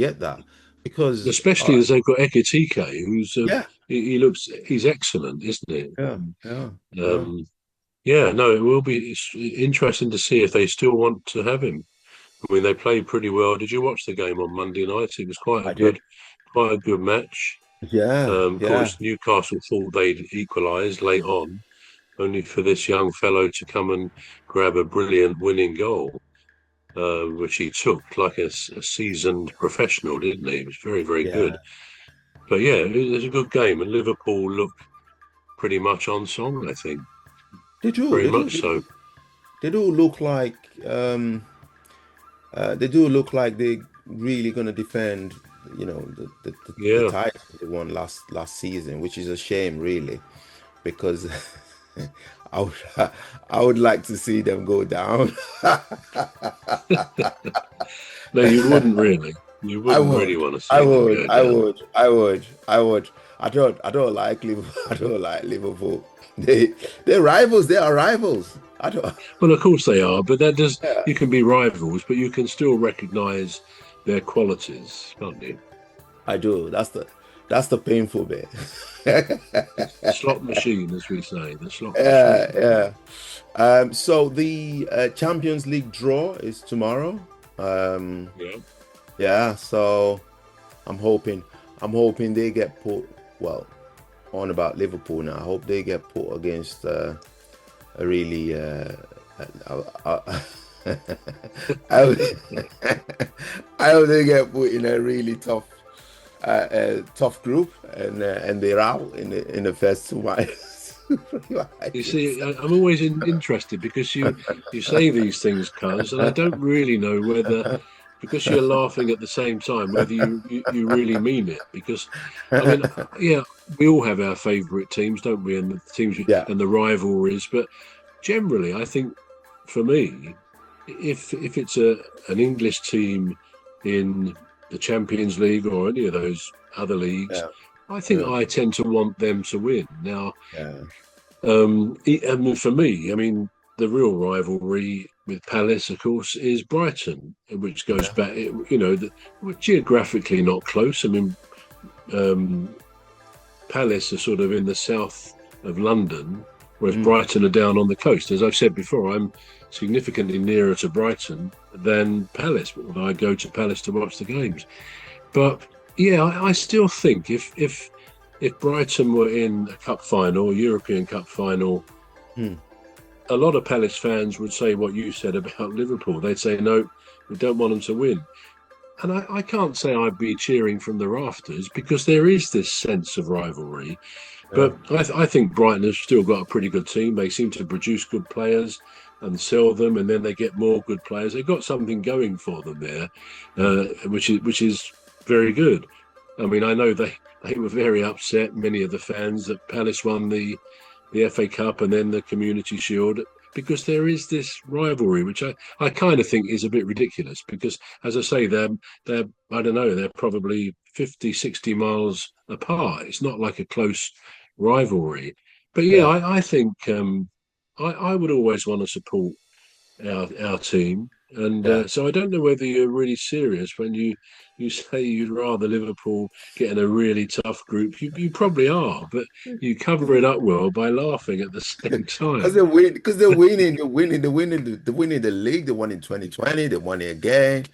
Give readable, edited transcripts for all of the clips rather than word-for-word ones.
get that because Especially as they've got Ekitike, who's yeah, he's excellent, isn't he? yeah, yeah, yeah. Um, yeah, no, it will be it's interesting to see if they still want to have him. I mean, they played pretty well. Did you watch the game on Monday night? It was I did. quite a good match. Yeah, Of yeah, course, Newcastle thought they'd equalised late on, only for this young fellow to come and grab a brilliant winning goal, which he took like a seasoned professional, didn't he? It was very, very good. yeah. But yeah, it was a good game, and Liverpool look pretty much on song, I think. They do. Very They do. much They so. do. They do look like um, they do look like they really gonna defend, the Yeah. title they won last season, which is a shame, really, because I would I would like to see them go down. No, you wouldn't really. You I wouldn't really would, want to I see them would, go I down. would, I would, I would. I don't like Liverpool. I don't like Liverpool. They're rivals. They are rivals. I don't. Well, of course they are, but that does Yeah, you can be rivals, but you can still recognise their qualities, can't you? I do. That's the painful bit. It's the slot machine, as we say, the slot Yeah, machine. yeah. So the Champions League draw is tomorrow. Um, Yeah. yeah. So I'm hoping, I'm hoping they get put. Well, on about Liverpool now. I hope they get put against a really. I, I, hope I hope they get put in a really tough group, and they're out in the first two matches. You see, I'm always interested because you say these things, Cuz, and I don't really know whether because you're laughing at the same time whether you really mean it. Because I mean, yeah, we all have our favourite teams, don't we? And the teams Yeah, and the rivalries, but generally, I think for me, if it's an English team in the Champions League or any of those other leagues, yeah, I think yeah, I tend to want them to win. Now, yeah, I mean, for me, I mean, the real rivalry with Palace, of course, is Brighton, which goes yeah. back, we're geographically not close. I mean, um, Palace are sort of in the south of London, whereas Mhm. Brighton are down on the coast. As I've said before, I'm significantly nearer to Brighton than Palace, although I go to Palace to watch the games. But yeah, I still think if Brighton were in a cup final, European Cup final, Hmm. a lot of Palace fans would say what you said about Liverpool. They'd say, no, we don't want them to win. And I can't say I'd be cheering from the rafters because there is this sense of rivalry. Yeah, But I think Brighton has still got a pretty good team. They seem to produce good players and sell them, and then they get more good players. They've got something going for them there, yeah, which is very good. I mean, I know they were very upset, many of the fans, that Palace won the FA Cup and then the Community Shield because there is this rivalry, which I kind of think is a bit ridiculous because, as I say, they're I don't know, they're probably 50, 60 miles apart. It's not like a close rivalry. But yeah, yeah, I think I would always want to support our team. And yeah. so I don't know whether you're really serious when you say you'd rather Liverpool get in a really tough group. You probably are, but you cover it up well by laughing at the same Because time. they're winning, because they're winning the league. They won in 2020. They won it again.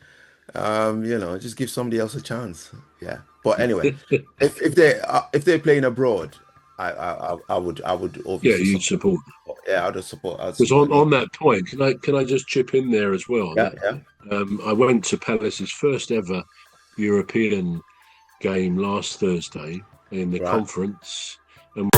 Just give somebody else a chance. Yeah. But anyway, if they're playing abroad, I would Yeah, obviously you'd support. support. Yeah, I'd support. I'd Because support on Liverpool. that point, can I just chip in there as well Yeah, that yeah. I went to Palace's first ever European game last Thursday in the Right. conference. And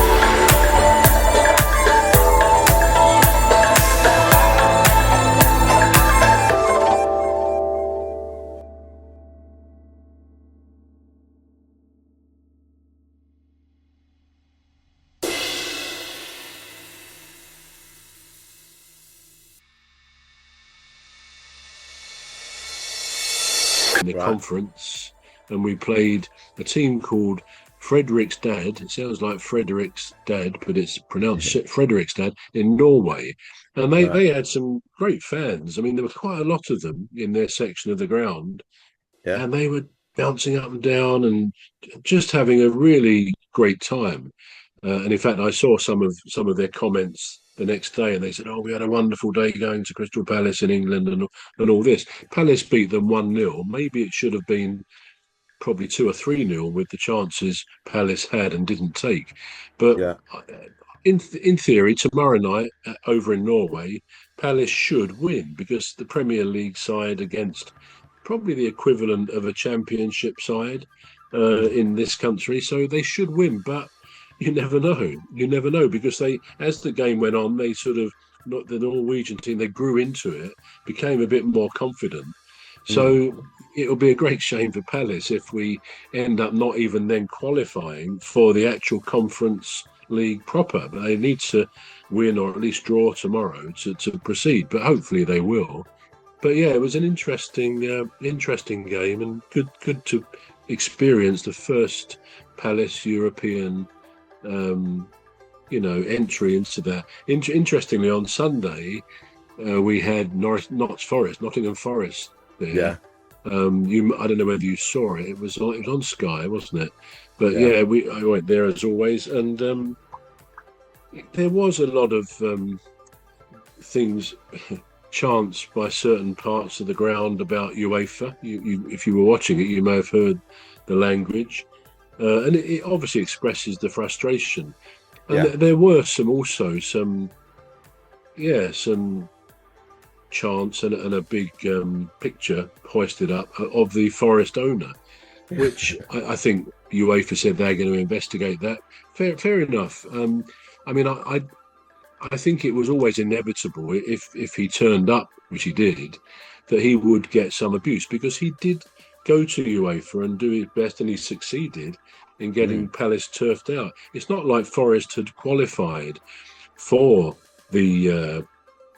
in the Right. conference, and we played a team called Fredrikstad. It sounds like Frederick's dad, but it's pronounced Fredrikstad in Norway. And they, Right. they had some great fans. I mean, there was quite a lot of them in their section of the ground, Yeah. and they were bouncing up and down and just having a really great time. And in fact, I saw some of their comments the next day, and they said, "Oh, we had a wonderful day going to Crystal Palace in England, and all this." Palace beat them 1-0. Maybe it should have been probably 2 or 3-0 with the chances Palace had and didn't take. But Yeah. in theory, tomorrow night over in Norway, Palace should win because the Premier League side against probably the equivalent of a Championship side in this country, so they should win. But you never know. You never know because as the game went on, they sort of not the Norwegian team. They grew into it, became a bit more confident. Mm. So it'll be a great shame for Palace if we end up not even then qualifying for the actual Conference League proper. But they need to win or at least draw tomorrow to proceed. But hopefully they will. But yeah, it was an interesting game and good to experience the first Palace European entry into that. Interestingly, on Sunday we had Nottingham Forest there. Yeah. I don't know whether you saw it. It was on Sky, wasn't it? But Yeah. I went there as always, and there was a lot of things. Chants by certain parts of the ground about UEFA. If you were watching it, you may have heard the language, and it obviously expresses the frustration. And there were some chants and a big picture hoisted up of the Forest owner, which I think UEFA said they're going to investigate that. Fair enough. I mean, I think it was always inevitable if he turned up, which he did, that he would get some abuse because he did go to UEFA and do his best, and he succeeded in getting Palace turfed out. It's not like Forest had qualified for the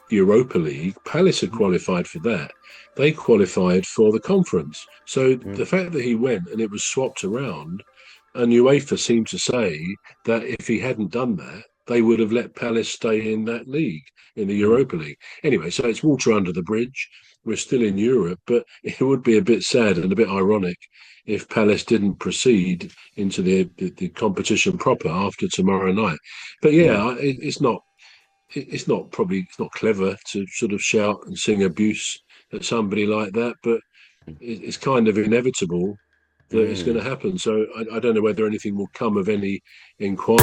Europa League. Palace had qualified for that. They qualified for the conference. So the fact that he went and it was swapped around, and UEFA seemed to say that if he hadn't done that, they would have let Palace stay in that league, in the Europa League. Anyway, so it's water under the bridge. We're still in Europe, but it would be a bit sad and a bit ironic if Palace didn't proceed into the competition proper after tomorrow night. But it's not clever to sort of shout and sing abuse at somebody like that, but it's kind of inevitable that it's going to happen. So I don't know whether anything will come of any inquiry.